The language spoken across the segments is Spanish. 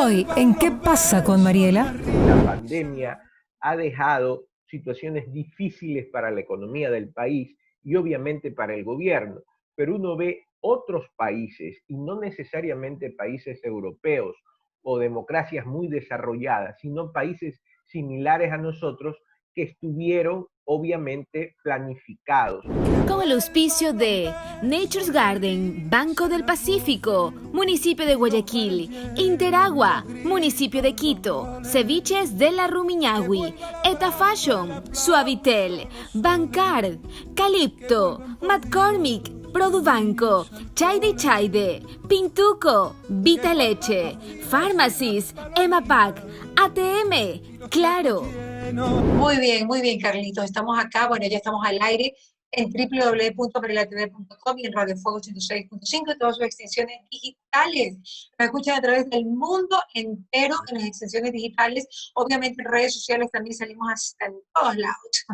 Hoy, ¿en qué pasa con Mariela? La pandemia ha dejado situaciones difíciles para la economía del país y obviamente para el gobierno, pero uno ve otros países, y no necesariamente países europeos o democracias muy desarrolladas, sino países similares a nosotros que estuvieron obviamente planificados. Con el auspicio de Nature's Garden, Banco del Pacífico, Municipio de Guayaquil, Interagua, Municipio de Quito, Ceviches de la Rumiñahui, Eta Fashion, Suavitel, Bancard, Calipto, McCormick, Produbanco, Chaide, Pintuco, Vita Leche, Pharmacies, Emapac, ATM, Claro. Muy bien, Carlitos. Estamos acá, bueno, ya estamos al aire en www.marilatv.com y en Radio Fuego 106.5 y todas sus extensiones digitales. Nos escuchan a través del mundo entero en las extensiones digitales. Obviamente en redes sociales también salimos hasta en todos lados.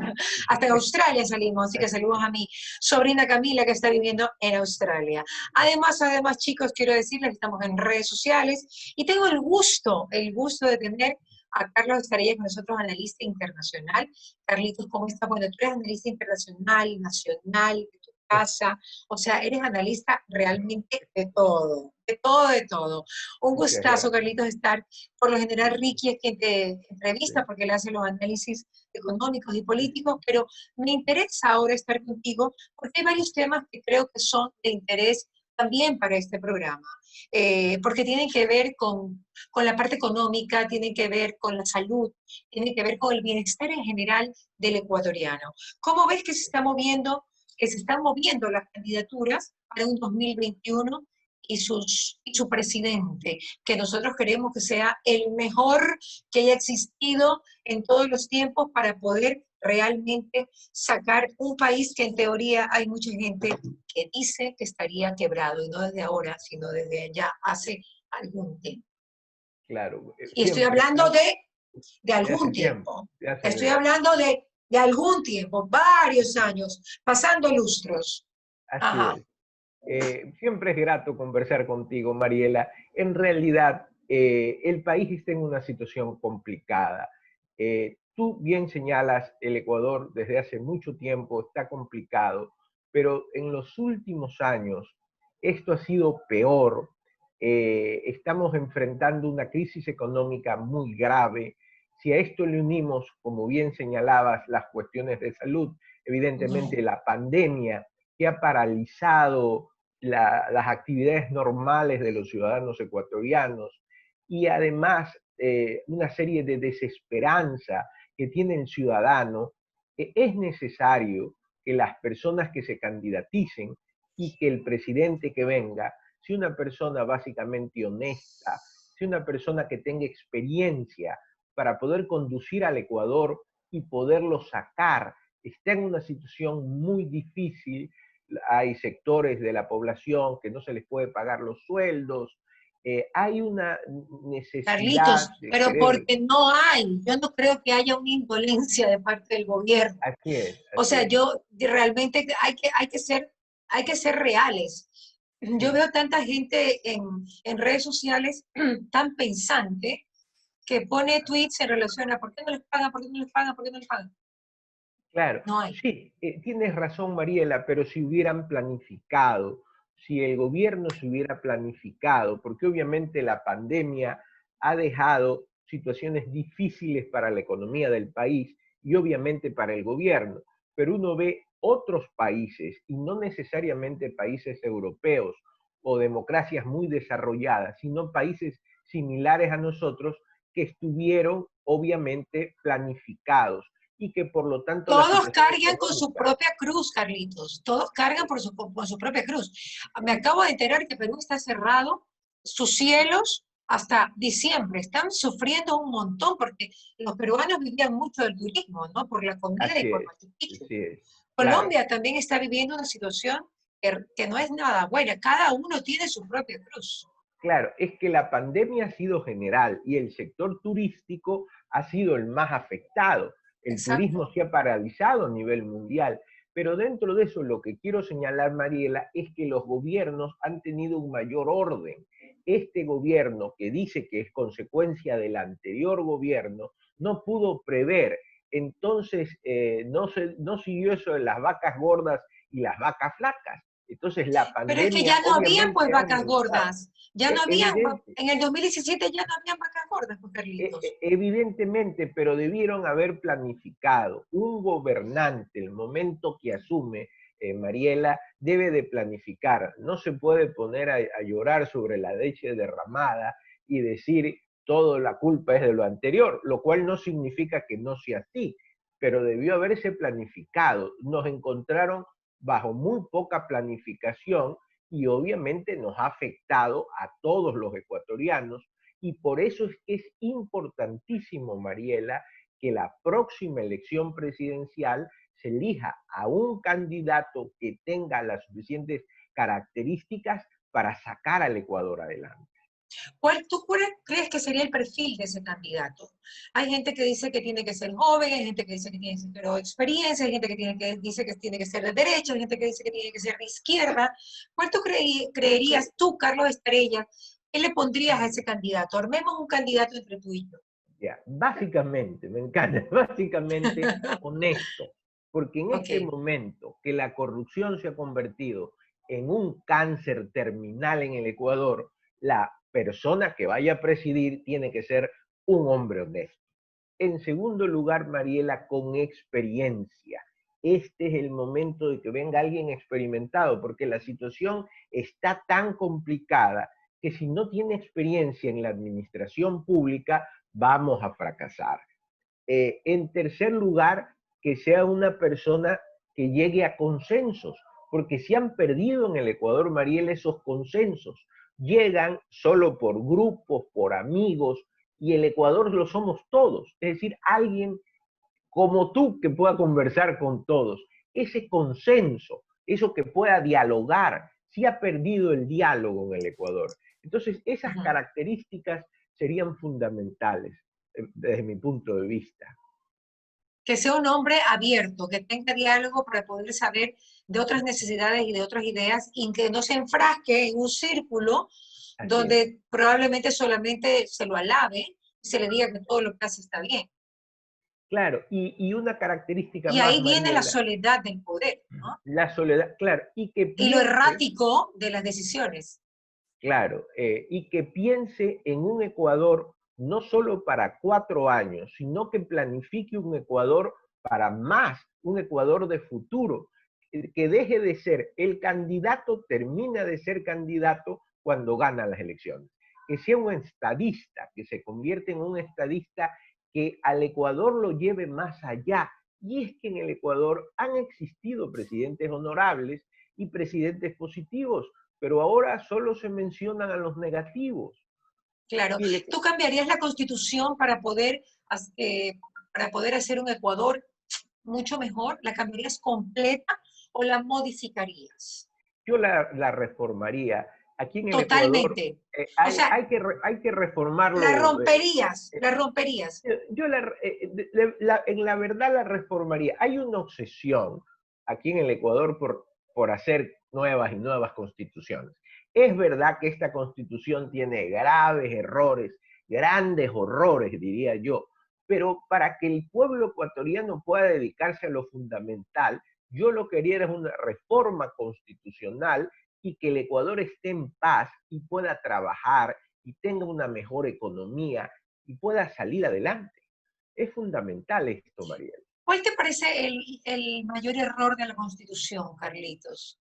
Hasta en Australia salimos, así que saludos a mi sobrina Camila que está viviendo en Australia. Además, chicos, quiero decirles que estamos en redes sociales y tengo el gusto de tener a Carlos Estarella con nosotros, analista internacional. Carlitos, ¿cómo estás? Bueno, tú eres analista internacional, nacional, de tu casa, o sea, eres analista realmente de todo, de todo, de todo. Un gustazo, Carlitos, estar. Por lo general, Ricky es quien te entrevista porque le hace los análisis económicos y políticos, pero me interesa ahora estar contigo porque hay varios temas que creo que son de interés también para este programa, porque tienen que ver con la parte económica, tienen que ver con la salud, tienen que ver con el bienestar en general del ecuatoriano. ¿Cómo ves que se están moviendo las candidaturas para un 2021 y su presidente, que nosotros queremos que sea el mejor que haya existido en todos los tiempos para poder realmente sacar un país que en teoría hay mucha gente que dice que estaría quebrado, y no desde ahora, sino desde ya hace algún tiempo? Claro. Y estoy hablando de algún tiempo. Estoy hablando de algún tiempo, varios años, pasando lustros. Así es. Siempre es grato conversar contigo, Mariela. En realidad, el país está en una situación complicada. Tú bien señalas, el Ecuador desde hace mucho tiempo está complicado, pero en los últimos años esto ha sido peor. Estamos enfrentando una crisis económica muy grave. Si a esto le unimos, como bien señalabas, las cuestiones de salud, evidentemente la pandemia que ha paralizado las actividades normales de los ciudadanos ecuatorianos, y además una serie de desesperanza que tiene el ciudadano, es necesario que las personas que se candidaticen y que el presidente que venga sea una persona básicamente honesta, sea una persona que tenga experiencia para poder conducir al Ecuador y poderlo sacar. Está en una situación muy difícil. Hay sectores de la población que no se les puede pagar los sueldos. Hay una necesidad. Carlitos, pero porque no hay, yo no creo que haya una indolencia de parte del gobierno. Así es. O sea, yo realmente hay que ser reales. Yo veo tanta gente en redes sociales tan pensante que pone tweets en relación a por qué no les pagan, por qué no les pagan, por qué no les pagan. Claro, No hay. sí, tienes razón, Mariela, pero si hubieran planificado, si el gobierno se hubiera planificado, porque obviamente la pandemia ha dejado situaciones difíciles para la economía del país y obviamente para el gobierno, pero uno ve otros países, y no necesariamente países europeos o democracias muy desarrolladas, sino países similares a nosotros que estuvieron obviamente planificados y que por lo tanto... Todos cargan con su propia cruz, Carlitos. Todos cargan por su propia cruz. Me acabo de enterar que Perú está cerrado, sus cielos, hasta diciembre. Están sufriendo un montón porque los peruanos vivían mucho del turismo, ¿no? Por la comida y por Machu Picchu. Colombia también está viviendo una situación que no es nada buena. Cada uno tiene su propia cruz. Claro, es que la pandemia ha sido general y el sector turístico ha sido el más afectado. El turismo se ha paralizado a nivel mundial, pero dentro de eso lo que quiero señalar, Mariela, es que los gobiernos han tenido un mayor orden. este gobierno, que dice que es consecuencia del anterior gobierno, no pudo prever. Entonces, no siguió eso de las vacas gordas y las vacas flacas. Entonces, la Pero es que pandemia ya no habían obviamente pues ha vacas aumentado. gordas, ya no habían, Evidente, en el 2017 ya no habían vacas gordas, pues Carlitos. evidentemente, pero debieron haber planificado. Un gobernante, el momento que asume, Mariela, debe de planificar. No se puede poner a llorar sobre la leche derramada y decir toda la culpa es de lo anterior, lo cual no significa que no sea así, pero debió haberse planificado. Nos encontraron bajo muy poca planificación y obviamente nos ha afectado a todos los ecuatorianos, y por eso es que es importantísimo, Mariela, que la próxima elección presidencial se elija a un candidato que tenga las suficientes características para sacar al Ecuador adelante. ¿Cuál tú crees que sería el perfil de ese candidato? Hay gente que dice que tiene que ser joven, hay gente que dice que tiene que tener experiencia, hay gente que dice que tiene que ser de derecha, hay gente que dice que tiene que ser de izquierda. ¿Cuál tú creerías tú, Carlos Estrella, qué le pondrías a ese candidato? Armemos un candidato entre tú y yo. Ya, básicamente, me encanta, básicamente honesto, porque en este Ok. momento que la corrupción se ha convertido en un cáncer terminal en el Ecuador, la persona que vaya a presidir tiene que ser un hombre honesto. En segundo lugar, Mariela, con experiencia. Este es el momento de que venga alguien experimentado, porque la situación está tan complicada que si no tiene experiencia en la administración pública, vamos a fracasar. En tercer lugar, que sea una persona que llegue a consensos, porque se han perdido en el Ecuador, Mariela, esos consensos. Llegan solo por grupos, por amigos, y el Ecuador lo somos todos. Es decir, alguien como tú que pueda conversar con todos. Ese consenso, eso que pueda dialogar, sí ha perdido el diálogo en el Ecuador. Entonces, esas características serían fundamentales desde mi punto de vista. Que sea un hombre abierto, que tenga diálogo para poder saber de otras necesidades y de otras ideas y que no se enfrasque en un círculo Así es. donde probablemente solamente se lo alabe y se le diga que todo lo que hace está bien. Claro, y una característica Y más, ahí viene la Mariela, soledad del poder, ¿no? la soledad, claro, Y lo errático de las decisiones. claro, y que piense en un Ecuador no solo para 4 años, sino que planifique un Ecuador para más, un Ecuador de futuro, que deje de ser el candidato, termina de ser candidato cuando gana las elecciones. Que sea un estadista, que se convierte en un estadista que al Ecuador lo lleve más allá. Y es que en el Ecuador han existido presidentes honorables y presidentes positivos, pero ahora solo se mencionan a los negativos. Claro. ¿Tú cambiarías la constitución para poder hacer un Ecuador mucho mejor? ¿La cambiarías completa o la modificarías? Yo la reformaría. Aquí en el Ecuador Totalmente. O sea, hay que reformarlo. la romperías, la romperías. Yo en la verdad la reformaría. Hay una obsesión aquí en el Ecuador por hacer nuevas y nuevas constituciones. Es verdad que esta constitución tiene graves errores, grandes horrores, diría yo, pero para que el pueblo ecuatoriano pueda dedicarse a lo fundamental, yo lo que quería era una reforma constitucional y que el Ecuador esté en paz y pueda trabajar y tenga una mejor economía y pueda salir adelante. Es fundamental esto, Mariel. ¿Cuál te parece el mayor error de la Constitución, Carlitos?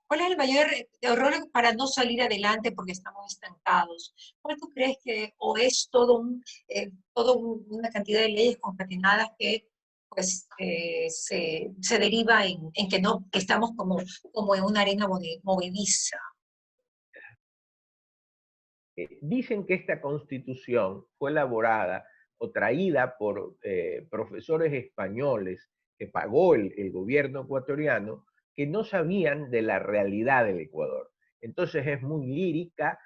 ¿Cuál es el mayor error para no salir adelante porque estamos estancados? ¿Cuál tú crees que o es una cantidad de leyes concatenadas que pues se deriva en que no, que estamos como en una arena movediza? Dicen que esta constitución fue elaborada o traída por profesores españoles que pagó el gobierno ecuatoriano, que no sabían de la realidad del Ecuador. Entonces es muy lírica,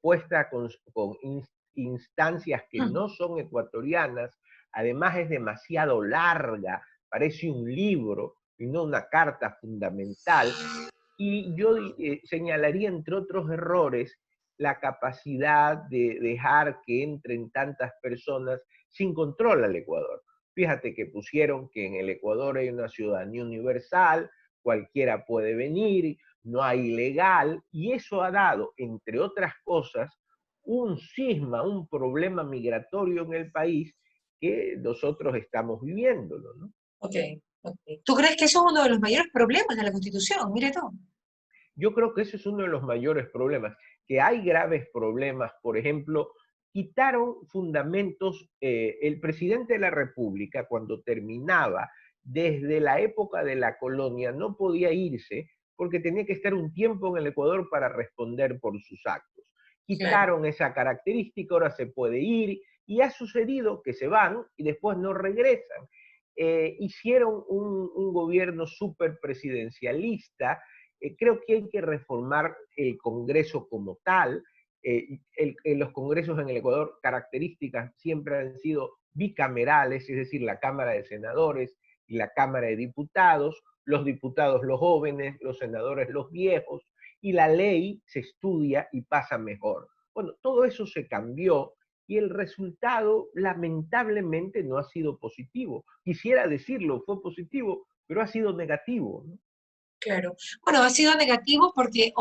puesta con instancias que no son ecuatorianas, además es demasiado larga, parece un libro y no una carta fundamental. Y yo señalaría, entre otros errores, la capacidad de dejar que entren tantas personas sin control al Ecuador. Fíjate que pusieron que en el Ecuador hay una ciudadanía universal, cualquiera puede venir, no hay ilegal, y eso ha dado, entre otras cosas, un cisma, un problema migratorio en el país que nosotros estamos viviéndolo, ¿no? Ok, ok. ¿Tú crees que eso es uno de los mayores problemas de la Constitución? Mire tú. Yo creo que ese es uno de los mayores problemas, que hay graves problemas. Por ejemplo, quitaron fundamentos, el presidente de la República cuando terminaba desde la época de la colonia no podía irse porque tenía que estar un tiempo en el Ecuador para responder por sus actos. Claro. Quitaron esa característica, ahora se puede ir y ha sucedido que se van y después no regresan. Hicieron un gobierno súper presidencialista. Creo que hay que reformar el Congreso como tal. Los congresos en el Ecuador, características siempre han sido bicamerales, es decir, la Cámara de Senadores y la Cámara de Diputados, los diputados los jóvenes, los senadores los viejos, y la ley se estudia y pasa mejor. Bueno, todo eso se cambió y el resultado lamentablemente no ha sido positivo. Quisiera decirlo, fue positivo, pero ha sido negativo, ¿no? Claro. Bueno, ha sido negativo porque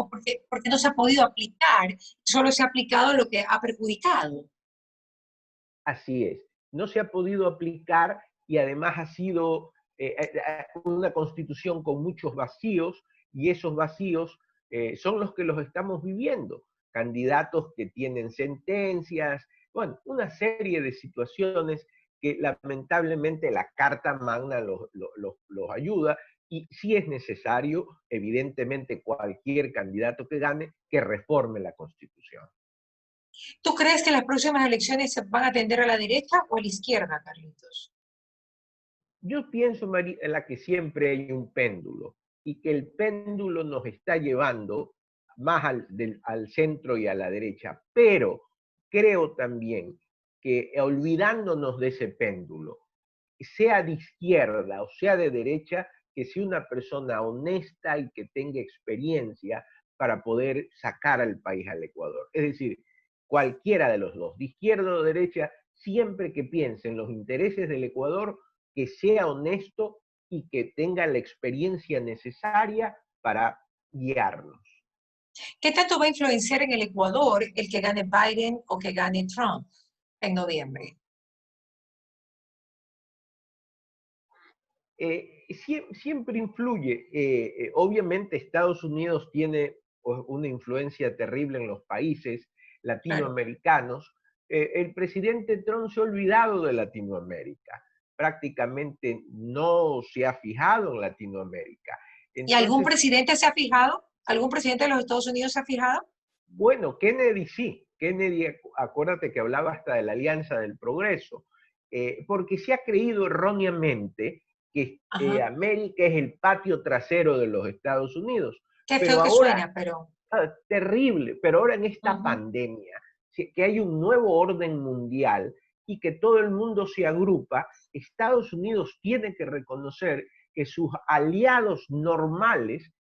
no se ha podido aplicar, solo se ha aplicado lo que ha perjudicado. Así es, no se ha podido aplicar y además ha sido una constitución con muchos vacíos y esos vacíos son los que los estamos viviendo. Candidatos que tienen sentencias, bueno, una serie de situaciones que lamentablemente la Carta Magna los ayuda y sí es necesario, evidentemente, cualquier candidato que gane, que reforme la Constitución. ¿Tú crees que las próximas elecciones se van a tender a la derecha o a la izquierda, Carlitos? Yo pienso, Mariela, que siempre hay un péndulo y que el péndulo nos está llevando más al centro y a la derecha, pero creo también que olvidándonos de ese péndulo, sea de izquierda o sea de derecha, que sea una persona honesta y que tenga experiencia para poder sacar al país al Ecuador. Es decir, cualquiera de los dos, de izquierda o de derecha, siempre que piense en los intereses del Ecuador, que sea honesto y que tenga la experiencia necesaria para guiarnos. ¿Qué tanto va a influenciar en el Ecuador el que gane Biden o que gane Trump en noviembre? Siempre influye. Obviamente Estados Unidos tiene una influencia terrible en los países latinoamericanos. El presidente Trump se ha olvidado de Latinoamérica. Prácticamente no se ha fijado en Latinoamérica. Entonces, ¿y algún presidente se ha fijado? ¿Algún presidente de los Estados Unidos se ha fijado? Bueno, Kennedy sí. Kennedy, acuérdate que hablaba hasta de la Alianza del Progreso, porque se ha creído erróneamente que América es el patio trasero de los Estados Unidos. Qué feo que suena, pero... Terrible, pero ahora en esta pandemia, que hay un nuevo orden mundial y que todo el mundo se agrupa, Estados Unidos tiene que reconocer que sus aliados normales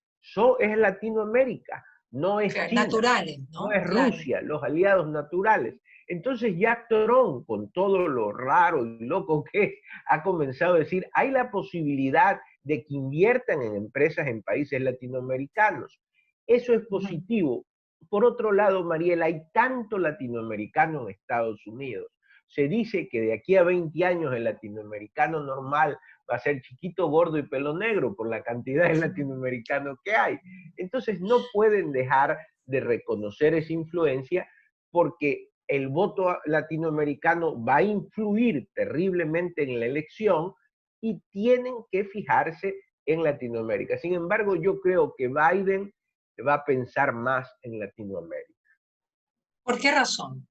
es Latinoamérica, no es China, naturales, ¿no? No es Rusia, los aliados naturales. Entonces ya Trump, con todo lo raro y loco que es, ha comenzado a decir, hay la posibilidad de que inviertan en empresas en países latinoamericanos. Eso es positivo. Por otro lado, Mariela, hay tanto latinoamericano en Estados Unidos. Se dice que de aquí a 20 años el latinoamericano normal va a ser chiquito, gordo y pelo negro por la cantidad de latinoamericanos que hay. Entonces no pueden dejar de reconocer esa influencia porque el voto latinoamericano va a influir terriblemente en la elección y tienen que fijarse en Latinoamérica. Sin embargo, yo creo que Biden va a pensar más en Latinoamérica. ¿Por qué razón?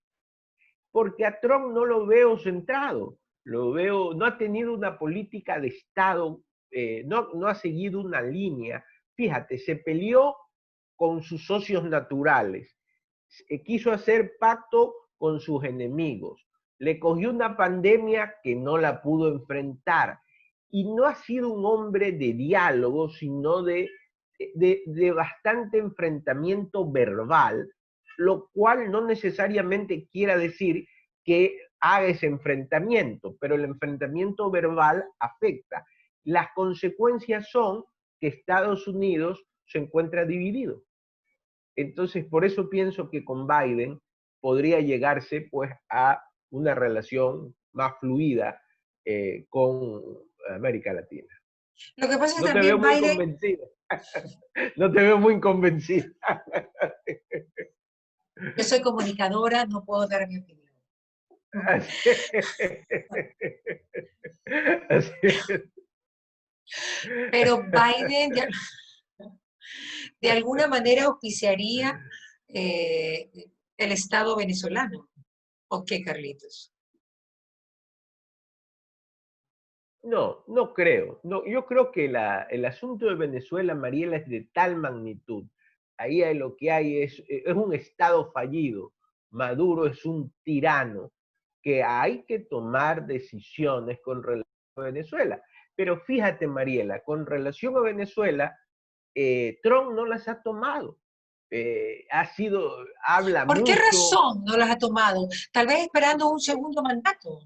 Porque a Trump no lo veo centrado, no ha tenido una política de Estado, no ha seguido una línea. Fíjate, se peleó con sus socios naturales, quiso hacer pacto con sus enemigos, le cogió una pandemia que no la pudo enfrentar y no ha sido un hombre de diálogo, sino de bastante enfrentamiento verbal lo cual no necesariamente quiera decir que haga ese enfrentamiento, pero el enfrentamiento verbal afecta. Las consecuencias son que Estados Unidos se encuentra dividido. Entonces, por eso pienso que con Biden podría llegarse pues a una relación más fluida con América Latina. Lo que pasa es No que te veo también muy Biden, convencida. No te veo muy convencida. yo soy comunicadora, no puedo dar mi opinión. Así es. Pero Biden de alguna manera auspiciaría el Estado venezolano. ¿O qué, Carlitos? No, no creo. No, yo creo que el asunto de Venezuela, Mariela, es de tal magnitud. Ahí lo que hay es un Estado fallido. Maduro es un tirano, que hay que tomar decisiones con relación a Venezuela. Pero fíjate, Mariela, con relación a Venezuela, Trump no las ha tomado. Habla ¿Por qué mucho. razón no las ha tomado? Tal vez esperando un segundo mandato.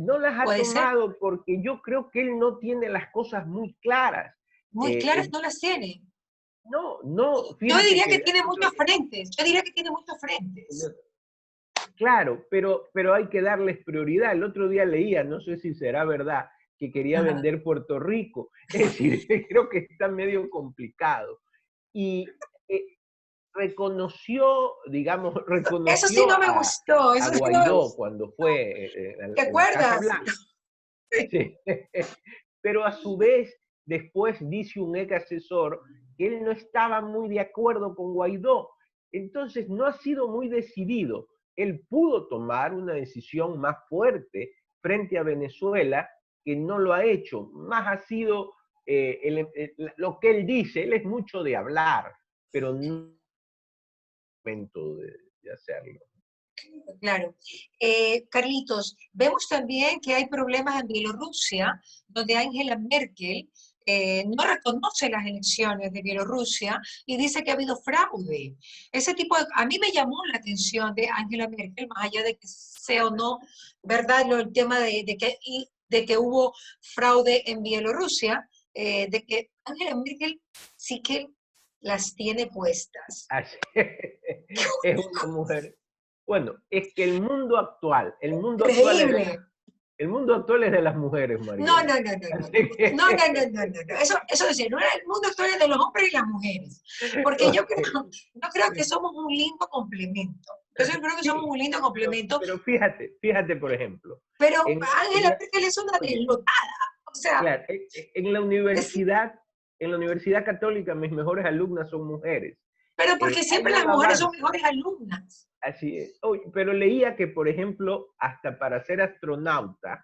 No las ha Puede ser. tomado porque yo creo que él no tiene las cosas muy claras. Muy claras no las tiene. No, Yo fíjate diría que que tiene muchos frentes. Yo diría que tiene muchos frentes. claro, pero hay que darles prioridad. El otro día leía, no sé si será verdad, que quería vender Puerto Rico. Es decir, creo que está medio complicado. Y reconoció Eso sí no me gustó. Eso a sí no me Guaidó gustó. cuando fue ¿Te en la Casa acuerdas? Blanca. Sí. Pero a su vez, después dice un ex asesor que él no estaba muy de acuerdo con Guaidó. Entonces no ha sido muy decidido. Él pudo tomar una decisión más fuerte frente a Venezuela, que no lo ha hecho. Más ha sido lo que él dice. Él es mucho de hablar, pero no es el momento de hacerlo. Claro. Carlitos, vemos también que hay problemas en Bielorrusia, donde Angela Merkel no reconoce las elecciones de Bielorrusia y dice que ha habido fraude. Ese tipo a mí me llamó la atención de Angela Merkel, más allá de que sea o no verdad el tema de que hubo fraude en Bielorrusia, de que Angela Merkel sí que las tiene puestas. Así, es una mujer. Bueno, es que el mundo actual es de las mujeres, María. No. Eso decir, no era el mundo actual de los hombres y las mujeres. Porque yo creo que somos un lindo complemento. Yo creo que somos un lindo complemento. Pero fíjate, por ejemplo. Pero Angela Merkel es una deslotada. O sea, claro, en la Universidad Católica mis mejores alumnas son mujeres. Pero porque siempre las mujeres son mejores alumnas. Así es. Oye, pero leía que, por ejemplo, hasta para ser astronauta,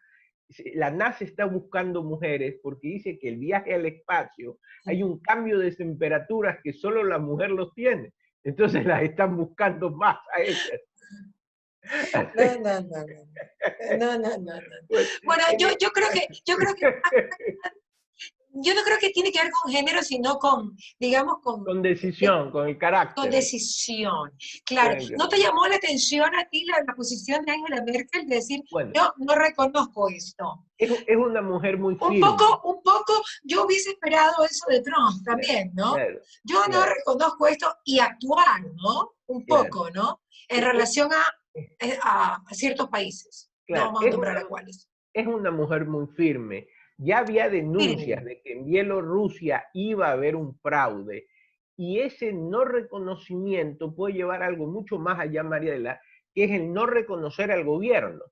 la NASA está buscando mujeres porque dice que el viaje al espacio hay un cambio de temperaturas que solo la mujer los tiene. Entonces las están buscando más a ellas. No. Bueno, yo creo que yo no creo que tiene que ver con género, sino con, digamos, con decisión, con el carácter. Con decisión, claro. ¿No te llamó la atención a ti la posición de Angela Merkel de decir, bueno, yo no reconozco esto? Es una mujer muy firme. Un poco, yo hubiese esperado eso de Trump también, ¿no? Claro, yo no reconozco esto y actuar, ¿no? Un poco, ¿no? En relación a ciertos países. Claro. No vamos a nombrar a cuáles. Es una mujer muy firme. Ya había denuncias de que en Bielorrusia iba a haber un fraude y ese no reconocimiento puede llevar a algo mucho más allá, Mariela, que es el no reconocer al gobierno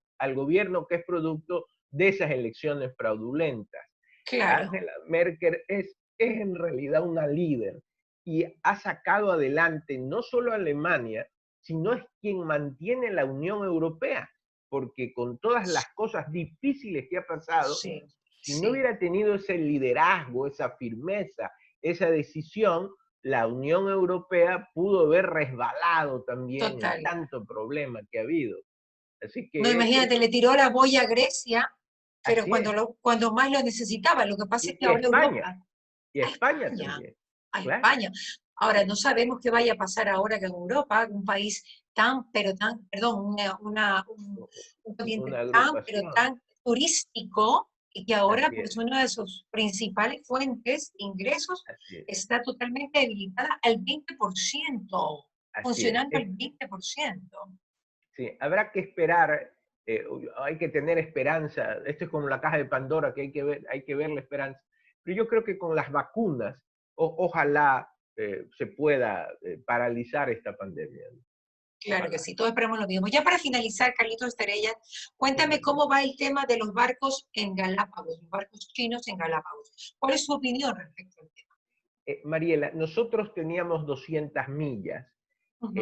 que es producto de esas elecciones fraudulentas. Claro. Angela Merkel es en realidad una líder y ha sacado adelante no solo a Alemania, sino es quien mantiene la Unión Europea, porque con todas las cosas difíciles que ha pasado, si no hubiera tenido ese liderazgo, esa firmeza, esa decisión, la Unión Europea pudo haber resbalado también en tanto problema que ha habido. Así que, no, imagínate, le tiró la boya a Grecia, pero cuando más lo necesitaba. Lo que pasa es que ahora España. Europa... Y España también. A España. Ahora, no sabemos qué vaya a pasar ahora que en Europa, un país tan, pero tan, perdón, un Una continente tan, pero agrupación. tan turístico, y que ahora, Así pues, es, una de sus principales fuentes de ingresos así es, está totalmente debilitada al 20%, así es. funcionando al 20%. Sí, habrá que esperar, hay que tener esperanza. Esto es como la caja de Pandora, que hay que ver la esperanza. Pero yo creo que con las vacunas, ojalá se pueda paralizar esta pandemia. ¿No? Claro que Ojalá. sí, todos esperamos lo mismo. Ya para finalizar, Carlitos Estrella, cuéntame cómo va el tema de los barcos en Galápagos, los barcos chinos en Galápagos. ¿Cuál es su opinión respecto al tema? Mariela, nosotros teníamos 200 millas Ujú.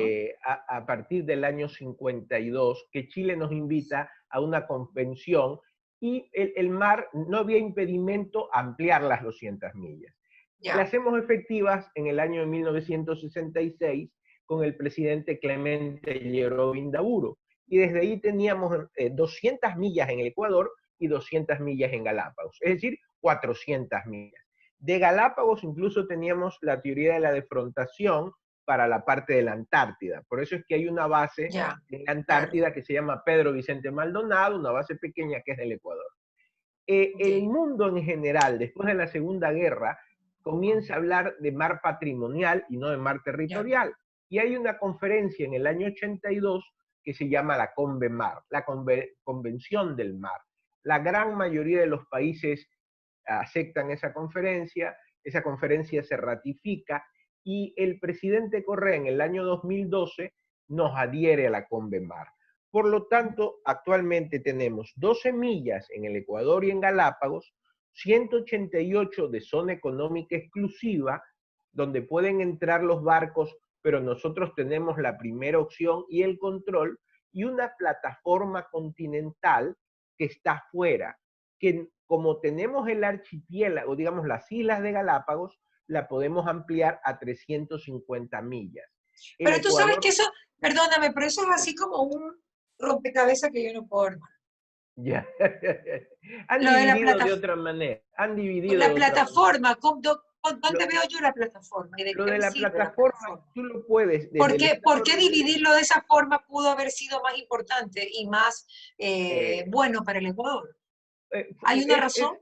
a partir del año 52, que Chile nos invita a una convención y el mar no había impedimento a ampliar las 200 millas. Ya, Las hacemos efectivas en el año de 1966 con el presidente Clemente Llero Vindaburo. Y desde ahí teníamos 200 millas en el Ecuador y 200 millas en Galápagos, es decir, 400 millas. De Galápagos incluso teníamos la teoría de la defrontación para la parte de la Antártida. Por eso es que hay una base ya, en la claro. Antártida que se llama Pedro Vicente Maldonado, una base pequeña que es del Ecuador. Ok, El mundo en general, después de la Segunda Guerra, comienza a hablar de mar patrimonial y no de mar ya, territorial. Y hay una conferencia en el año 82 que se llama la CONVEMAR, la Convención del Mar. La gran mayoría de los países aceptan esa conferencia se ratifica y el presidente Correa en el año 2012 nos adhiere a la CONVEMAR. Por lo tanto, actualmente tenemos 12 millas en el Ecuador y en Galápagos, 188 de zona económica exclusiva, donde pueden entrar los barcos, pero nosotros tenemos la primera opción y el control, y una plataforma continental que está fuera, que como tenemos el archipiélago, digamos las islas de Galápagos, la podemos ampliar a 350 millas. El pero tú sabes que Ecuador eso, perdóname, pero eso es así como un rompecabezas que yo no puedo armar. ya han Lo de la dividido plata, de otra manera, han dividido la de otra manera. plataforma, ¿dónde Lo, veo yo la plataforma? ¿Y de lo qué de me la sirve la plataforma, plataforma? tú lo puedes desde el Por Estado qué de Derecho. dividirlo de esa forma pudo haber sido más importante y más Eh, bueno para el Ecuador? eh, ¿Hay una es, razón?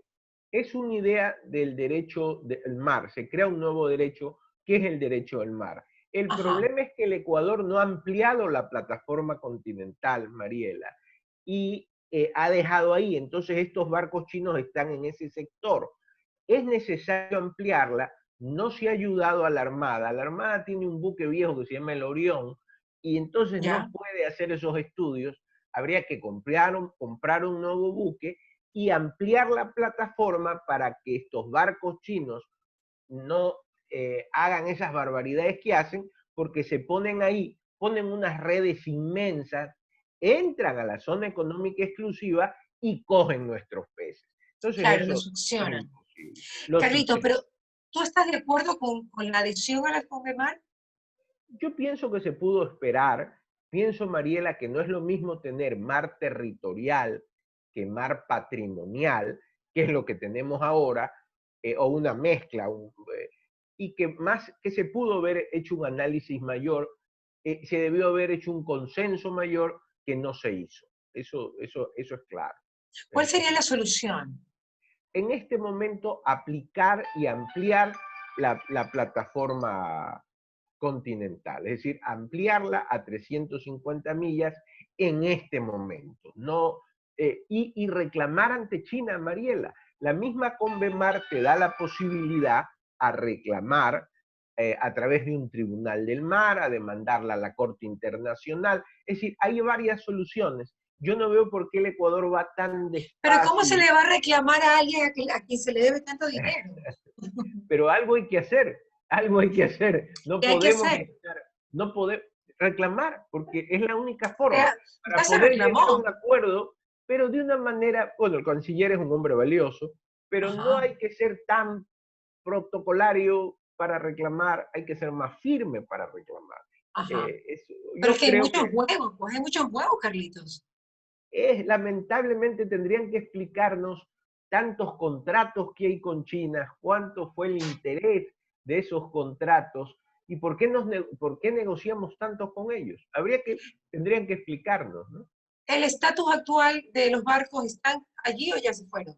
es una idea del derecho del mar, se crea un nuevo derecho que es el derecho del mar. El Ajá, problema es que el Ecuador no ha ampliado la plataforma continental, Mariela, y ha dejado ahí, entonces estos barcos chinos están en ese sector. Es necesario ampliarla, no se ha ayudado a la Armada tiene un buque viejo que se llama el Orión, y entonces no ya. puede hacer esos estudios, habría que comprar un nuevo buque y ampliar la plataforma para que estos barcos chinos no hagan esas barbaridades que hacen, porque se ponen ahí, ponen unas redes inmensas, entran a la zona económica exclusiva y cogen nuestros peces. Entonces Claro, lo eso es succionan. imposible. Lo Carlitos, succiona. pero ¿tú estás de acuerdo con la adhesión a la CONVEMAR? Yo pienso que se pudo esperar, pienso, Mariela, que no es lo mismo tener mar territorial que mar patrimonial, que es lo que tenemos ahora, o una mezcla, y que más que se pudo haber hecho un análisis mayor, se debió haber hecho un consenso mayor que no se hizo. Eso es claro. ¿Cuál Es sería la claro. solución? En este momento, aplicar y ampliar la plataforma continental, es decir, ampliarla a 350 millas en este momento, no, y reclamar ante China, Mariela. La misma Convemar te da la posibilidad a reclamar a través de un tribunal del mar, a demandarla a la Corte Internacional. Es decir, hay varias soluciones. Yo no veo por qué el Ecuador va tan Pero ¿cómo se despacio, le va a reclamar a alguien a quien se le debe tanto dinero? pero algo hay que hacer, algo hay que hacer. No ¿Qué hay que podemos hacer? estar, no podemos reclamar, porque es la única forma Ya para se poder llegar a reclamó. un acuerdo, pero de una manera, bueno, el canciller es un hombre valioso, pero no Ajá, hay que ser tan protocolario para reclamar, hay que ser más firme para reclamar. ajá. Pero es Yo que hay creo muchos que huevos, pues hay muchos huevos, Carlitos. lamentablemente tendrían que explicarnos tantos contratos que hay con China, cuánto fue el interés de esos contratos, ¿Y por qué negociamos tanto con ellos? Tendrían que explicarnos, ¿no? ¿El estatus actual de los barcos están allí o ya se fueron?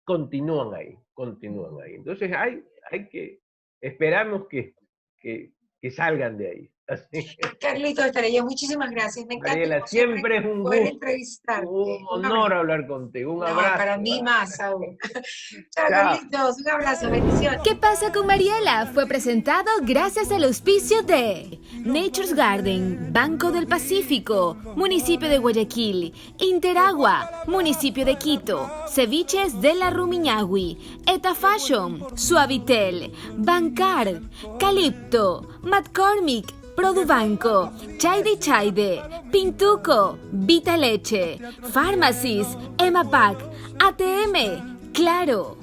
Continúan ahí. Entonces esperamos que salgan de ahí. Así. Carlitos Estrella, muchísimas gracias. Me encanta. Mariela, siempre es un poder gusto, entrevistarte. un honor hablar contigo. Un No, abrazo. para mí más aún. Chao, Carlitos, un abrazo, bendiciones. ¿Qué pasa con Mariela? Fue presentado gracias al auspicio de Nature's Garden, Banco del Pacífico, Municipio de Guayaquil, Interagua, Municipio de Quito, Ceviches de la Rumiñahui, Eta Fashion, Suavitel, Bancar, Calipto, McCormick, Produbanco, Chaide, Pintuco, Vita Leche, Pharmacies, Emapac, ATM, Claro.